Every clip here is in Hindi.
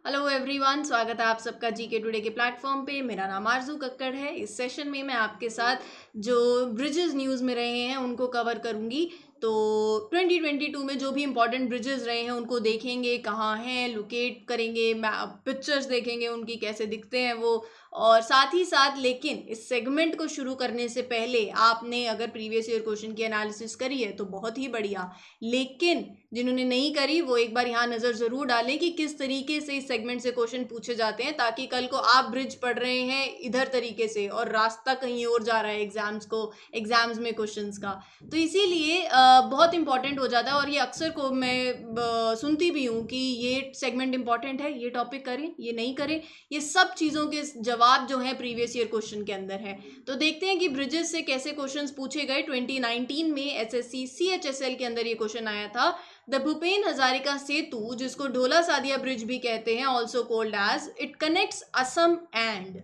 हेलो एवरीवन, स्वागत है आप सबका जीके टुडे के प्लेटफॉर्म पे। मेरा नाम आरजू कक्कड़ है। इस सेशन में मैं आपके साथ जो ब्रिजेस न्यूज़ में रहे हैं उनको कवर करूंगी। तो 2022 में जो भी इंपॉर्टेंट ब्रिजेस रहे हैं उनको देखेंगे, कहाँ हैं, लोकेट करेंगे, पिक्चर्स देखेंगे उनकी कैसे दिखते हैं वो। और साथ ही साथ लेकिन इस सेगमेंट को शुरू करने से पहले आपने अगर प्रीवियस ईयर क्वेश्चन की एनालिसिस करी है तो बहुत ही बढ़िया, लेकिन जिन्होंने नहीं करी वो एक बार यहाँ नज़र ज़रूर डालें कि किस तरीके से इस सेगमेंट से क्वेश्चन पूछे जाते हैं, ताकि कल को आप ब्रिज पढ़ रहे हैं इधर तरीके से और रास्ता कहीं और जा रहा है एग्जाम्स में क्वेश्चंस का। तो इसीलिए बहुत इंपॉर्टेंट हो जाता है और ये अक्सर को मैं सुनती भी हूँ कि ये सेगमेंट इंपॉर्टेंट है, ये टॉपिक करें, ये नहीं करें। ये सब चीज़ों के जवाब जो है प्रीवियस ईयर क्वेश्चन के अंदर है। तो देखते हैं कि ब्रिजेस से कैसे क्वेश्चंस पूछे गए। 2019 में एसएससी सीएचएसएल के अंदर ये क्वेश्चन आया था। द भूपेन हजारिका सेतु, जिसको ढोला सादिया ब्रिज भी कहते हैं, also called as, it connects Assam and.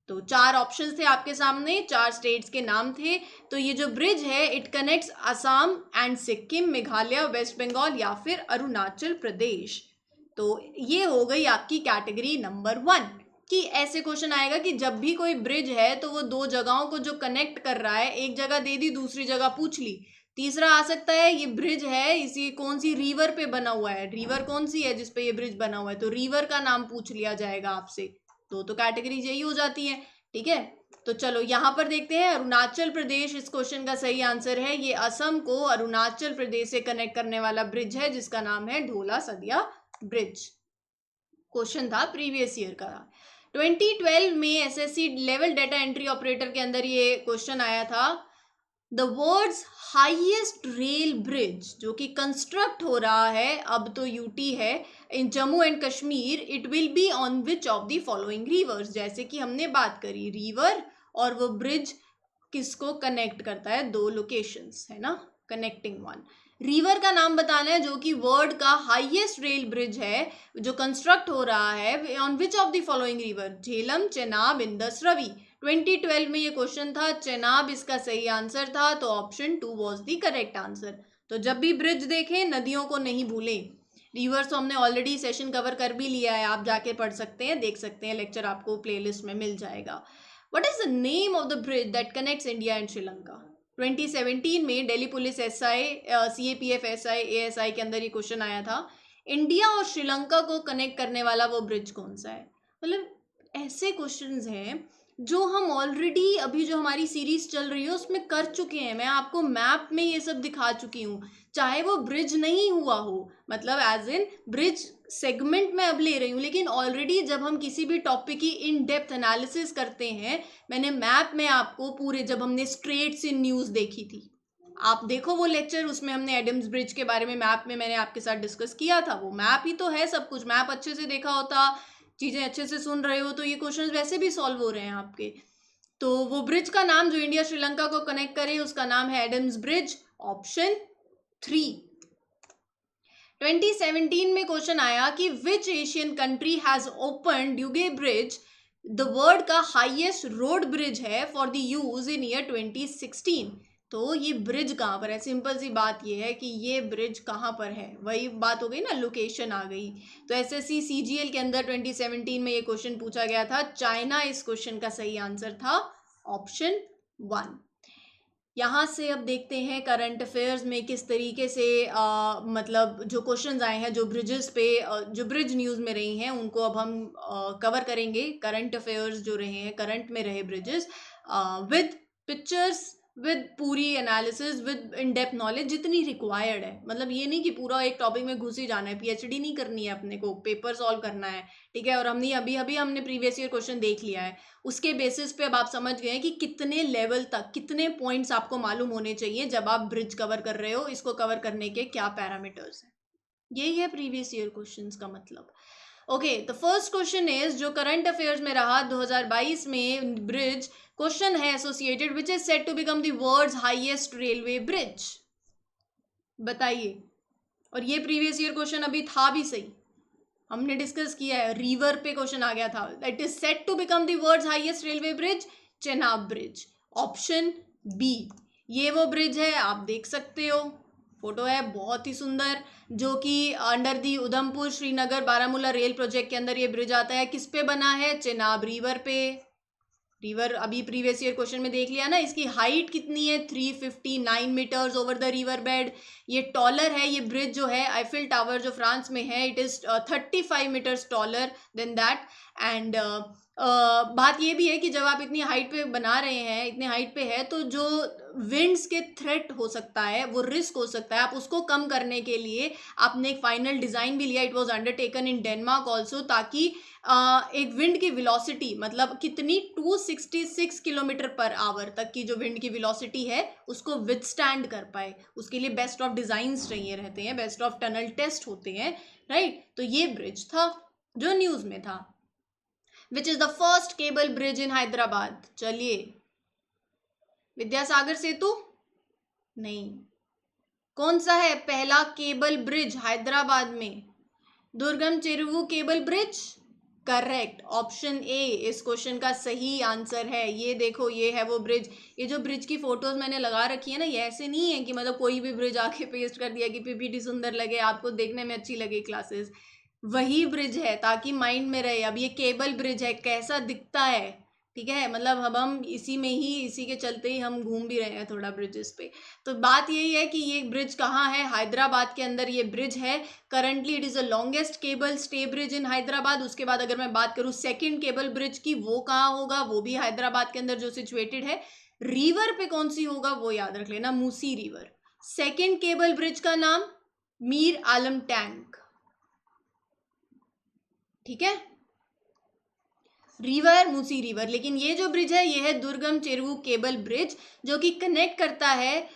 तो चार ऑप्शंस थे आपके सामने, चार स्टेट्स के नाम थे। तो ये जो ब्रिज है it connects Assam and Sikkim, Meghalaya, West Bengal या फिर अरुणाचल प्रदेश। तो ये हो गई आपकी कैटेगरी नंबर 1 कि ऐसे क्वेश्चन आएगा कि जब भी कोई ब्रिज है तो वो दो जगहों को जो कनेक्ट कर रहा है, एक जगह दे दी, दूसरी जगह पूछ ली। तीसरा आ सकता है ये ब्रिज है इसी कौन सी रिवर पे बना हुआ है, रिवर कौन सी है जिसपे ये ब्रिज बना हुआ है, तो रिवर का नाम पूछ लिया जाएगा आपसे। तो कैटेगरीज यही हो जाती है। ठीक है, तो चलो यहाँ पर देखते हैं। अरुणाचल प्रदेश इस क्वेश्चन का सही आंसर है। ये असम को अरुणाचल प्रदेश से कनेक्ट करने वाला ब्रिज है जिसका नाम है ढोला सदिया ब्रिज। क्वेश्चन था प्रीवियस ईयर का। 2012 में SSC level data entry operator के अंदर ये क्वेश्चन आया था। The world's highest rail bridge जो कि कंस्ट्रक्ट हो रहा है, अब तो यूटी है, in Jammu and Kashmir, it will be on which of the following rivers. जैसे कि हमने बात करी रिवर, और वो ब्रिज किसको कनेक्ट करता है, दो लोकेशंस है ना, कनेक्टिंग वन। रिवर का नाम बताना है जो कि वर्ल्ड का हाईएस्ट रेल ब्रिज है जो कंस्ट्रक्ट हो रहा है, on which of the following river, Jhelum, Chenab, Indus, Ravi. 2012 में ये क्वेश्चन था, चेनाब इसका सही आंसर था, तो option 2 was the correct answer. तो जब भी ब्रिज देखें नदियों को नहीं भूलें। रिवर्स तो हमने ऑलरेडी सेशन कवर कर भी लिया है, आप जाके पढ़ सकते हैं, देख सकते हैं, लेक्चर आपको प्लेलिस्ट में मिल जाएगा। What is the name of the bridge that connects India and Sri Lanka? 2017 में Delhi police SI, CAPF SI, ASI के अंदर ये क्वेश्चन आया था। इंडिया और श्रीलंका को कनेक्ट करने वाला वो ब्रिज कौन सा है? मतलब ऐसे क्वेश्चंस हैं जो हम ऑलरेडी अभी जो हमारी सीरीज चल रही है उसमें कर चुके हैं। मैं आपको मैप में ये सब दिखा चुकी हूँ, चाहे वो ब्रिज नहीं हुआ हो, मतलब एज इन ब्रिज सेगमेंट में अब ले रही हूँ, लेकिन ऑलरेडी जब हम किसी भी टॉपिक की इन डेप्थ एनालिसिस करते हैं, मैंने मैप में आपको पूरे, जब हमने स्ट्रेट्स इन न्यूज़ देखी थी, आप देखो वो लेक्चर, उसमें हमने एडम्स ब्रिज के बारे में मैप में मैंने आपके साथ डिस्कस किया था। वो मैप ही तो है सब कुछ। मैप अच्छे से देखा होता, चीज़ें अच्छे से सुन रहे हो, तो ये क्वेश्चंस वैसे भी सॉल्व हो रहे हैं आपके। तो वो ब्रिज का नाम जो इंडिया श्रीलंका को कनेक्ट करे उसका नाम है एडम्स ब्रिज, ऑप्शन 3। 2017 में क्वेश्चन आया कि which Asian country has open Duge bridge, the world का हाईएस्ट रोड ब्रिज है, for the use in year 2016। तो ये ब्रिज कहाँ पर है? सिंपल सी बात ये है कि ये ब्रिज कहाँ पर है, वही बात हो गई ना, लोकेशन आ गई। तो एसएससी सीजीएल के अंदर 2017 में ये क्वेश्चन पूछा गया था, चाइना इस क्वेश्चन का सही आंसर था, ऑप्शन 1। यहाँ से अब देखते हैं करंट अफेयर्स में किस तरीके से मतलब जो क्वेश्चंस आए हैं, जो ब्रिजेस पे जो ब्रिज न्यूज़ में रही हैं उनको अब हम कवर करेंगे। करंट अफेयर्स जो रहे हैं, करंट में रहे ब्रिजेस, विद पिक्चर्स, विद पूरी analysis, with in depth knowledge जितनी रिक्वायर्ड है। मतलब ये नहीं कि पूरा एक टॉपिक में घुस ही जाना है, पीएचडी नहीं करनी है अपने को, पेपर सॉल्व करना है। ठीक है, और हमने अभी अभी हमने प्रीवियस ईयर क्वेश्चन देख लिया है, उसके बेसिस पे अब आप समझ गए हैं कि कितने लेवल तक, कितने पॉइंट्स आपको मालूम होने चाहिए जब आप ब्रिज कवर कर रहे हो, इसको कवर करने के क्या पैरामीटर्स हैं। यही है प्रीवियस ईयर क्वेश्चंस का मतलब। Okay, the first question is, जो करंट अफेयर्स में रहा 2022 में ब्रिज क्वेश्चन है associated which is said to become the world's highest railway bridge. बताइए। और ये प्रीवियस ईयर क्वेश्चन अभी था भी सही, हमने डिस्कस किया है, रिवर पे क्वेश्चन आ गया था। That is set to become the world's highest railway bridge, Chenab bridge, option B. ये वो ब्रिज है, आप देख सकते हो। फोटो है बहुत ही सुंदर, जो कि under the Udhampur Srinagar Baramulla rail project के अंदर ये ब्रिज आता है। किस पे बना है? चेनाब रिवर पे। रिवर अभी प्रीवियस ईयर क्वेश्चन में देख लिया ना। इसकी हाइट कितनी है? 359 meters over the river bed. ये टॉलर है, ये ब्रिज जो है आईफिल टावर जो फ्रांस में है, it is 35 meters taller than that. And बात ये भी है कि जब आप इतनी हाइट पे बना रहे हैं, इतने हाइट पे है, तो जो विंड्स के थ्रेट हो सकता है, वो रिस्क हो सकता है, आप उसको कम करने के लिए आपने एक फाइनल डिजाइन भी लिया। It was undertaken in Denmark also, ताकि एक विंड की वेलोसिटी, मतलब कितनी, 266 किलोमीटर पर आवर तक की जो विंड की वेलोसिटी है उसको विथस्टैंड कर पाए। उसके लिए बेस्ट ऑफ डिजाइन्स चाहिए रहते हैं, बेस्ट ऑफ टनल टेस्ट होते हैं, राइट। तो ये ब्रिज था जो न्यूज में था। विच is the first cable bridge इन हैदराबाद? चलिए, विद्यासागर सेतु? नहीं। कौन सा है पहला केबल ब्रिज हैदराबाद में? दुर्गम Cheruvu cable bridge? Correct, option A इस क्वेश्चन का सही आंसर है। ये देखो, ये है वो ब्रिज। ये जो ब्रिज की फोटोज मैंने लगा रखी है ना, ये ऐसे नहीं है कि मतलब कोई भी ब्रिज आके पेस्ट कर दिया कि पीपीटी सुंदर लगे, आपको देखने में अच्छी लगे क्लासेस। वही ब्रिज है, ताकि माइंड में रहे। अब ये केबल ब्रिज है, कैसा दिखता है, ठीक है, मतलब अब हम इसी में ही, इसी के चलते ही हम घूम भी रहे हैं थोड़ा ब्रिजेस पे। तो बात यही है कि ये ब्रिज कहाँ है? हैदराबाद के अंदर ये ब्रिज है। Currently it is the longest cable stay bridge इन हैदराबाद। उसके बाद अगर मैं बात करूँ सेकंड केबल ब्रिज की, वो कहाँ होगा? वो भी हैदराबाद के अंदर जो सिचुएटेड है। रिवर पे कौन सी होगा वो याद रख लेना, Musi river. Second cable bridge का नाम मीर आलम टैंक, ठीक है, रिवर मूसी रिवर। लेकिन ये जो ब्रिज है ये है दुर्गम चेरुवु केबल ब्रिज, जो कि कनेक्ट करता है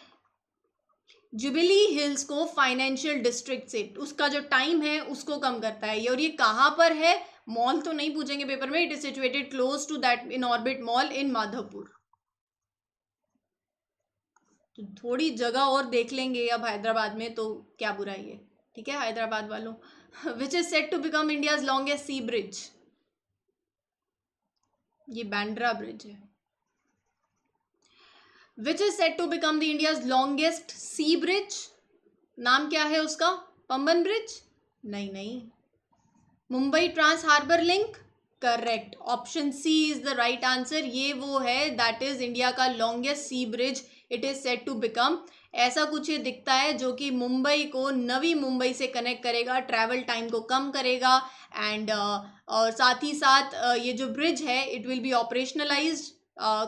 जुबिली हिल्स को फाइनेंशियल डिस्ट्रिक्ट से। उसका जो टाइम है उसको कम करता है ये। और ये कहाँ पर है? मॉल तो नहीं पूछेंगे पेपर में। It is situated close to that in Orbit Mall in Madhavpur. तो थोड़ी जगह और देख लेंगे अब हैदराबाद में, तो क्या बुराई है, ठीक है हैदराबाद वालों। Which is set to become India's longest sea bridge? ये बांद्रा ब्रिज है। Which is set to become the India's longest sea bridge? नाम क्या है उसका? पंबन ब्रिज? नहीं नहीं। Mumbai trans harbour link? Correct, option C is the right answer. ये वो है, दैट इज इंडिया का longest sea bridge. It is set to become, ऐसा कुछ ये दिखता है जो कि मुंबई को नवी मुंबई से कनेक्ट करेगा, ट्रैवल टाइम को कम करेगा। एंड और साथ ही साथ ये जो ब्रिज है इट विल बी ऑपरेशनलाइज्ड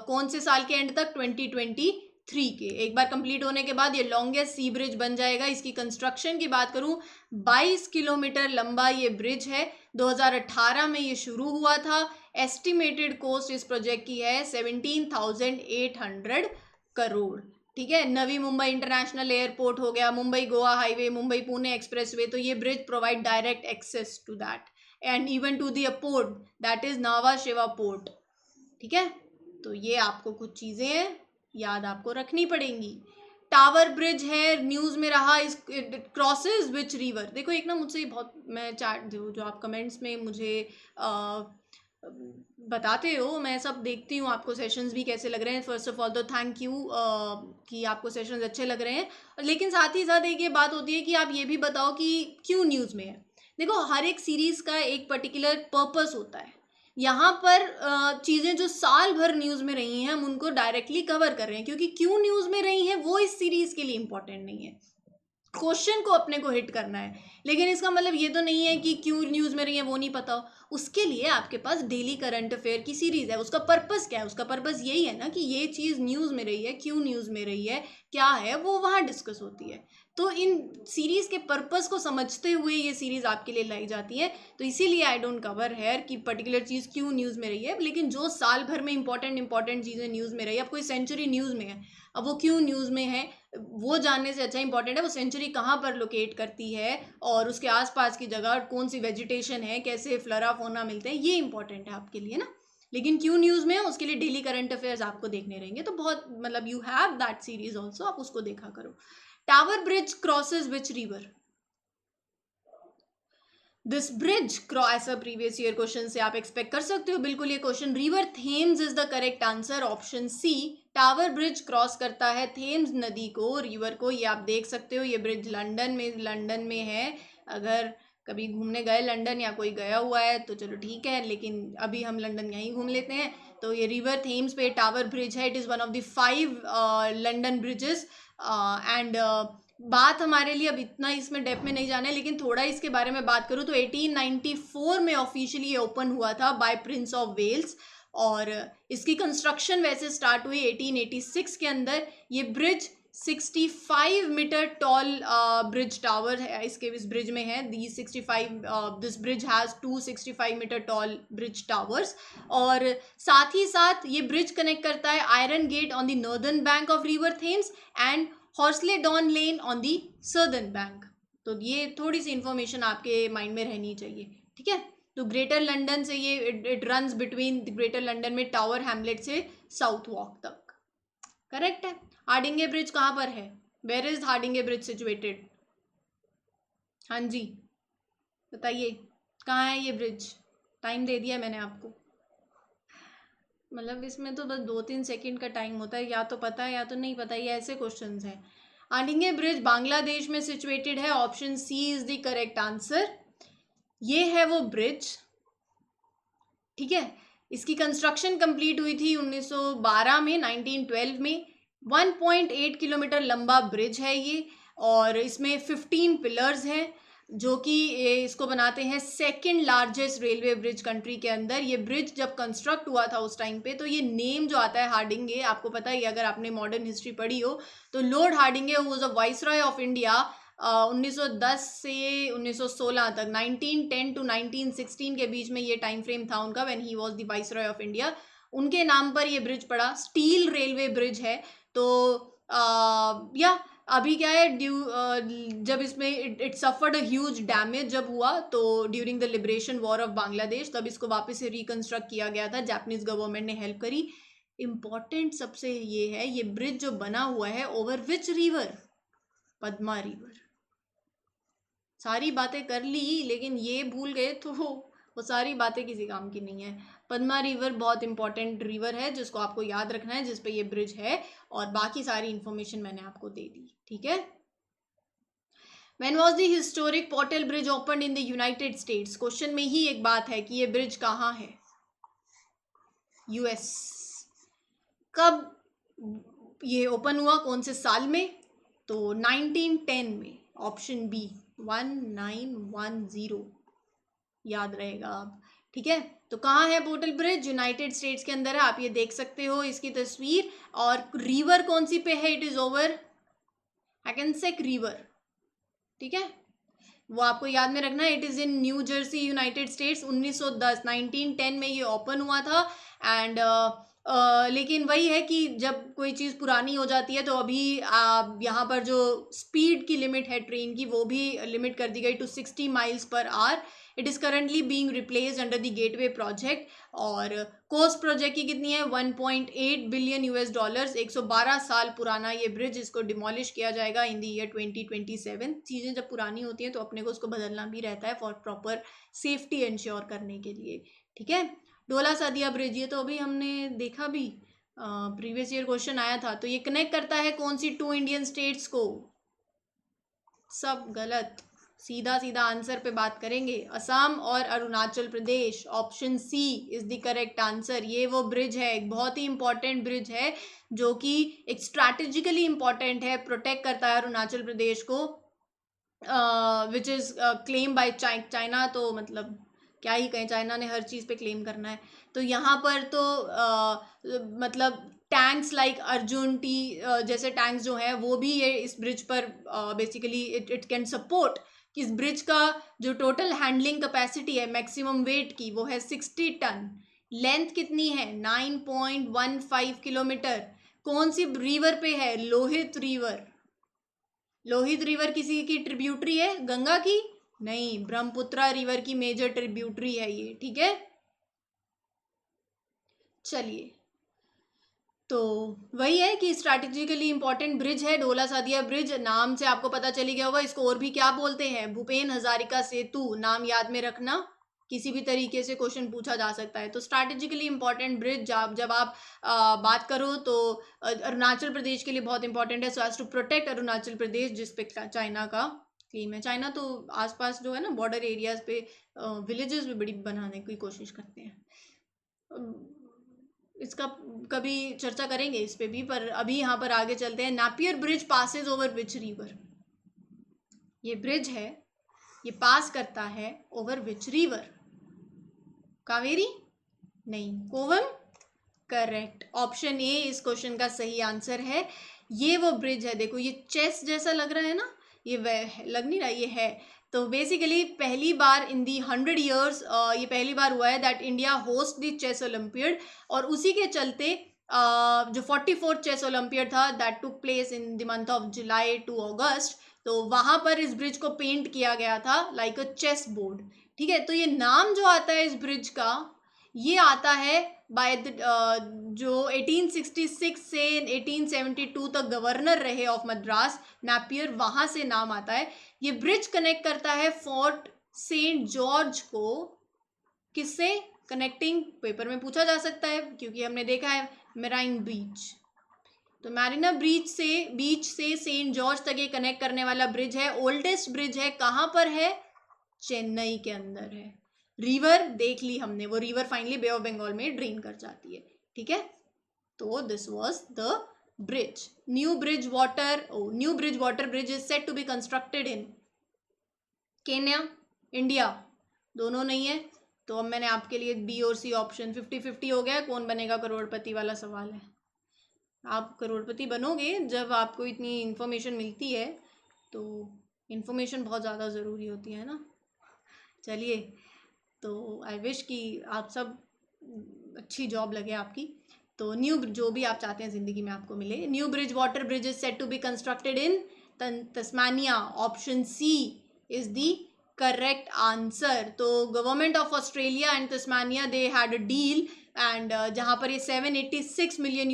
कौन से साल के एंड तक? 2023 के। एक बार कंप्लीट होने के बाद ये लॉन्गेस्ट सी ब्रिज बन जाएगा। इसकी कंस्ट्रक्शन की बात करूं, 22 किलोमीटर लंबा ये ब्रिज है। 2018 में ये शुरू हुआ था। एस्टिमेटेड कॉस्ट इस प्रोजेक्ट की है 17,800 करोड़, ठीक है। नवी मुंबई इंटरनेशनल एयरपोर्ट हो गया, मुंबई गोवा हाईवे, मुंबई पुणे एक्सप्रेसवे, तो ये bridge provide direct access to that and even to the port that is Nava Sheva port, ठीक है। तो ये आपको कुछ चीजें याद आपको रखनी पड़ेंगी। टावर ब्रिज है, न्यूज में रहा, इस क्रॉसेस विच रिवर। देखो एक ना मुझसे बहुत, मैं चैट जो आप कमेंट्स में मुझे बताते हो, मैं सब देखती हूँ आपको सेशंस भी कैसे लग रहे हैं। फर्स्ट ऑफ ऑल तो थैंक यू कि आपको सेशंस अच्छे लग रहे हैं। लेकिन साथ ही साथ एक ये बात होती है कि आप ये भी बताओ कि क्यों न्यूज़ में है। देखो हर एक सीरीज़ का एक पर्टिकुलर पर्पस होता है। यहाँ पर चीज़ें जो साल भर न्यूज़ में रही हैं हम उनको डायरेक्टली कवर कर रहे हैं, क्योंकि क्यों न्यूज़ में रही हैं वो इस सीरीज़ के लिए इम्पोर्टेंट नहीं है। क्वेश्चन को अपने को हिट करना है। लेकिन इसका मतलब ये तो नहीं है कि क्यों न्यूज़ में रही है वो नहीं पता हो। उसके लिए आपके पास डेली करंट अफेयर की सीरीज है। उसका पर्पस क्या है? उसका पर्पस यही है ना कि ये चीज़ न्यूज़ में रही है, क्यों न्यूज़ में रही है, क्या है, वो वहाँ डिस्कस होती है। तो इन सीरीज के पर्पस को समझते हुए ये सीरीज आपके लिए लाई जाती है। तो इसीलिए आई डोंट कवर हेयर कि पर्टिकुलर चीज़ क्यों न्यूज़ में रही है। लेकिन जो साल भर में इंपॉर्टेंट चीज़ें न्यूज़ में रही है, अब कोई सेंचुरी न्यूज़ में है, अब वो क्यों न्यूज़ में है वो जानने से अच्छा इंपॉर्टेंट है वो सेंचुरी कहाँ पर लोकेट करती है और उसके आसपास की जगह कौन सी वेजिटेशन है, कैसे फ्लोरा फोना मिलते हैं, ये इंपॉर्टेंट है आपके लिए ना। लेकिन क्यों न्यूज़ में है उसके लिए डेली करंट अफेयर्स आपको देखने रहेंगे। तो बहुत मतलब you have that series also, आप उसको देखा करो। Tower Bridge crosses which river? This bridge cross, previous year question से आप एक्सपेक्ट कर सकते हो बिल्कुल ये क्वेश्चन। River Thames is the correct answer, option C Tower Bridge cross करता है थेम्स नदी को, रिवर को। ये आप देख सकते हो, ये ब्रिज लंदन में है। अगर कभी घूमने गए लंदन या कोई गया हुआ है तो चलो ठीक है, लेकिन अभी हम लंदन यहीं घूम लेते हैं। तो ये रिवर थेम्स पे टावर ब्रिज है। It is one of the 5 London bridges. And बात हमारे लिए अब इतना इसमें डेप्थ में नहीं जाना है, लेकिन थोड़ा इसके बारे में बात करूँ तो 1894 में ऑफिशियली ये ओपन हुआ था बाय प्रिंस ऑफ वेल्स, और इसकी कंस्ट्रक्शन वैसे स्टार्ट हुई 1886 के अंदर। ये bridge 65 metre tall bridge tower है इसके, इस ब्रिज में है। This bridge has 265 metre tall bridge towers. और साथ ही साथ ये ब्रिज कनेक्ट करता है Iron Gate on the northern bank of river Thames and Horselydown Lane on the southern bank. तो ये थोड़ी सी इंफॉर्मेशन आपके माइंड में रहनी चाहिए, ठीक है। तो ग्रेटर लंदन से ये it runs between Greater London में टावर हैमलेट से साउथ वॉक तक, करेक्ट है। हार्डिंगे ब्रिज कहाँ पर है? Where is Hardinge bridge situated? हाँ जी बताइए, कहाँ है ये ब्रिज? टाइम दे दिया मैंने आपको, मतलब इसमें तो बस 2-3 सेकंड का टाइम होता है, या तो पता है या तो नहीं पता, ये ऐसे क्वेश्चंस हैं। हार्डिंगे ब्रिज बांग्लादेश में सिचुएटेड है। Option C is the correct answer. ये है वो ब्रिज, ठीक है। इसकी कंस्ट्रक्शन कंप्लीट हुई थी 1912 में, 1912 में। 1.8 किलोमीटर लंबा ब्रिज है ये, और इसमें 15 पिलर्स हैं जो कि इसको बनाते हैं second largest railway bridge country के अंदर। ये ब्रिज जब कंस्ट्रक्ट हुआ था उस टाइम पे, तो ये नेम जो आता है हार्डिंगे, आपको पता ही अगर आपने मॉडर्न हिस्ट्री पढ़ी हो तो, Lord Hardinge was a viceroy of India 1910 से 1916 तक, 1910 टू 1916 के बीच में ये टाइम फ्रेम था उनका, when he was the viceroy of India. उनके नाम पर ये ब्रिज पड़ा। स्टील रेलवे ब्रिज है। तो या अभी क्या है, जब इसमें it suffered a huge damage जब हुआ, तो during the liberation war of Bangladesh, तब इसको वापस से रिकंस्ट्रक्ट किया गया था। जापानीज गवर्नमेंट ने हेल्प करी। इम्पॉर्टेंट सबसे ये है, ये ब्रिज जो बना हुआ है over which river? Padma river. सारी बातें कर ली लेकिन ये भूल गए तो वो सारी बातें किसी काम की नहीं है। पद्मा रिवर बहुत इंपॉर्टेंट रिवर है जिसको आपको याद रखना है, जिस पे ये ब्रिज है, और बाकी सारी इंफॉर्मेशन मैंने आपको दे दी, ठीक है। When was the historic Portal Bridge opened in the United States? Question में ही एक बात है कि ये ब्रिज कहाँ है? यूएस। कब ये ओपन हुआ, कौन से साल में? तो 1910 में। ऑप्शन बी 1910 याद रहेगा आप, ठीक है। तो कहाँ है पोर्टल ब्रिज? यूनाइटेड स्टेट्स के अंदर है। आप ये देख सकते हो इसकी तस्वीर। और रिवर कौन सी पे है? इट इज ओवर हैकेनसेक रिवर, ठीक है, वो आपको याद में रखना है। It is in new Jersey, United states. 1910 में ये ओपन हुआ था। एंड लेकिन वही है कि जब कोई चीज़ पुरानी हो जाती है तो अभी यहाँ पर जो स्पीड की लिमिट है ट्रेन की, वो भी लिमिट कर दी गई to 60 miles per hour. It is currently being replaced under the gateway project. और कॉस्ट प्रोजेक्ट की कितनी है? 1.8 बिलियन $। 112 साल पुराना ये ब्रिज, इसको डिमोलिश किया जाएगा इन द ईयर 2027। चीज़ें जब पुरानी होती हैं तो अपने को उसको बदलना भी रहता है फॉर प्रॉपर सेफ्टी इंश्योर करने के लिए, ठीक है। डोला सादिया ब्रिज, ये तो अभी हमने देखा भी, प्रीवियस ईयर क्वेश्चन आया था। तो ये कनेक्ट करता है कौन सी 2 इंडियन स्टेट्स को? सब गलत। सीधा सीधा आंसर पे बात करेंगे। असम और Arunachal Pradesh. Option C is the correct answer. ये वो ब्रिज है, एक बहुत ही इंपॉर्टेंट ब्रिज है जो कि एक स्ट्रैटेजिकली इंपॉर्टेंट है, प्रोटेक्ट करता है अरुणाचल प्रदेश को, which is claim by China. तो मतलब क्या ही कहें, चाइना ने हर चीज़ पे क्लेम करना है। तो यहाँ पर तो मतलब टैंक्स लाइक अर्जुन टी जैसे टैंक्स जो हैं वो भी ये इस ब्रिज पर बेसिकली इट कैन सपोर्ट। इस ब्रिज का जो टोटल हैंडलिंग कैपेसिटी है मैक्सिमम वेट की, वो है 60 टन। लेंथ कितनी है? 9.15 किलोमीटर। कौन सी रिवर पे है? लोहित रिवर। लोहित रिवर किसी की ट्रिब्यूटरी है? गंगा की? नहीं, ब्रह्मपुत्रा रिवर की मेजर ट्रिब्यूटरी है ये, ठीक है। चलिए, तो वही है कि स्ट्रैटेजिकली इंपॉर्टेंट ब्रिज है डोला सादिया ब्रिज। नाम से आपको पता चली गया होगा इसको और भी क्या बोलते हैं? भूपेन हजारिका सेतु। नाम याद में रखना किसी भी तरीके से क्वेश्चन पूछा जा सकता है। तो स्ट्रैटेजिकली इंपॉर्टेंट ब्रिज जब आप बात करो तो अरुणाचल प्रदेश के लिए बहुत इंपॉर्टेंट है, so as to protect Arunachal Pradesh, जिस पे चाइना का क्लेम है। चाइना तो आसपास जो है ना बॉर्डर एरियाज पे विलेजेस भी बड़ी बनाने की कोशिश करते हैं। इसका कभी चर्चा करेंगे इस पे भी, पर अभी यहाँ पर आगे चलते हैं। Napier bridge passes over which river? ये ब्रिज है, ये पास करता है ओवर विच रिवर? कावेरी? नहीं, कोवम? करेक्ट, ऑप्शन ए इस क्वेश्चन का सही आंसर है। ये वो ब्रिज है, देखो ये चेस जैसा लग रहा है ना, ये लग नहीं रहा, ये है। तो बेसिकली पहली बार इन दी 100 ईयर्स ये पहली बार हुआ है that India host the chess olympiad, और उसी के चलते जो 44th चेस ओलंपियड था that took place in the month of July to August, तो वहां पर इस ब्रिज को पेंट किया गया था लाइक अ चेस बोर्ड। ठीक है, तो ये नाम जो आता है इस ब्रिज का, ये आता है बाय द जो 1866 से 1872 तक गवर्नर रहे ऑफ मद्रास, नापियर, वहां से नाम आता है। ये ब्रिज कनेक्ट करता है फोर्ट सेंट जॉर्ज को, किससे कनेक्टिंग, पेपर में पूछा जा सकता है क्योंकि हमने देखा है मेराइन बीच, तो मैरिना बीच से सेंट जॉर्ज तक ये कनेक्ट करने वाला ब्रिज है। ओल्डेस्ट ब्रिज है, कहाँ पर है? चेन्नई के अंदर है। रिवर देख ली हमने, वो river finally bay of Bengal में ड्रेन कर जाती है। ठीक है, तो this was the bridge. New Bridgewater bridge is set to be constructed in Kenya, India, दोनों नहीं है। तो अब मैंने आपके लिए बी और सी ऑप्शन 50-50 हो गया। कौन बनेगा करोड़पति वाला सवाल है। आप करोड़पति बनोगे जब आपको इतनी इन्फॉर्मेशन मिलती है, तो इन्फॉर्मेशन बहुत ज़्यादा ज़रूरी होती है ना। चलिए, तो आई विश कि आप सब अच्छी जॉब लगे आपकी। तो न्यू जो भी आप चाहते हैं ज़िंदगी में आपको मिले। New Bridgewater bridge is set to be constructed in Tasmania, option C is the correct answer. तो government of Australia and Tasmania they had a deal, and जहाँ पर ये $786 मिलियन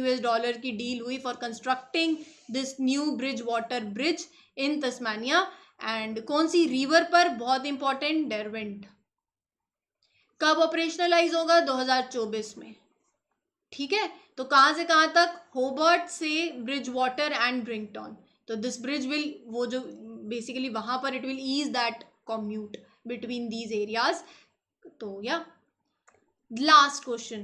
की डील हुई for constructing this new Bridgewater bridge in Tasmania. And कौन सी रिवर पर? बहुत इंपॉर्टेंट, डेरवेंट। कब ऑपरेशनलाइज होगा? 2024 में। ठीक है, तो कहाँ से कहाँ तक? होबर्ट से ब्रिज वाटर एंड ब्रिंगटन। तो दिस ब्रिज विल, वो जो बेसिकली वहां पर it will ease that commute between these areas. तो या last question,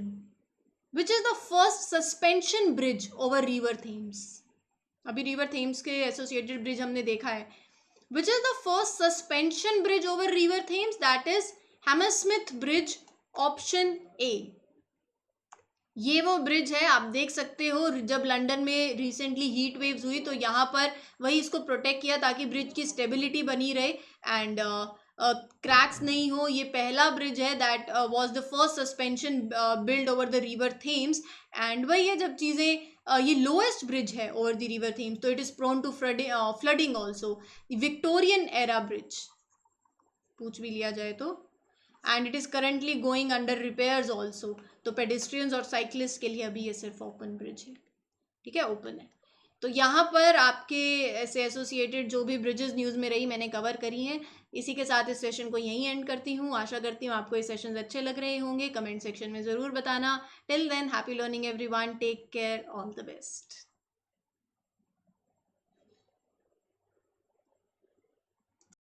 which is the first suspension bridge over river Thames? अभी रिवर थेम्स के एसोसिएटेड ब्रिज हमने देखा है। Which is the first suspension bridge over river Thames? That is Hammersmith bridge, option A. ये वो ब्रिज है, आप देख सकते हो जब लंदन में रिसेंटली हीट वेव्स हुई तो यहाँ पर वही इसको प्रोटेक्ट किया ताकि ब्रिज की स्टेबिलिटी बनी रहे एंड क्रैक्स नहीं हो। ये पहला ब्रिज है that was the first suspension build over the river Thames. And वही है, जब चीज़ें ये लोएस्ट ब्रिज है ओवर द रिवर थेम्स, तो it is prone to flooding also. Victorian era bridge पूछ भी लिया जाए तो, and it is currently going under repairs also. तो पेडिस्ट्रियंस और साइक्लिस्ट के लिए अभी ये सिर्फ ओपन ब्रिज है। ठीक है, ओपन है। तो यहाँ पर आपके ऐसे एसोसिएटेड जो भी ब्रिजेस न्यूज़ में रही मैंने कवर करी हैं। इसी के साथ इस सेशन को यहीं एंड करती हूँ। आशा करती हूँ आपको ये सेशंस अच्छे लग रहे होंगे। कमेंट सेक्शन में ज़रूर बताना। Till then, happy learning everyone, take care, all the best.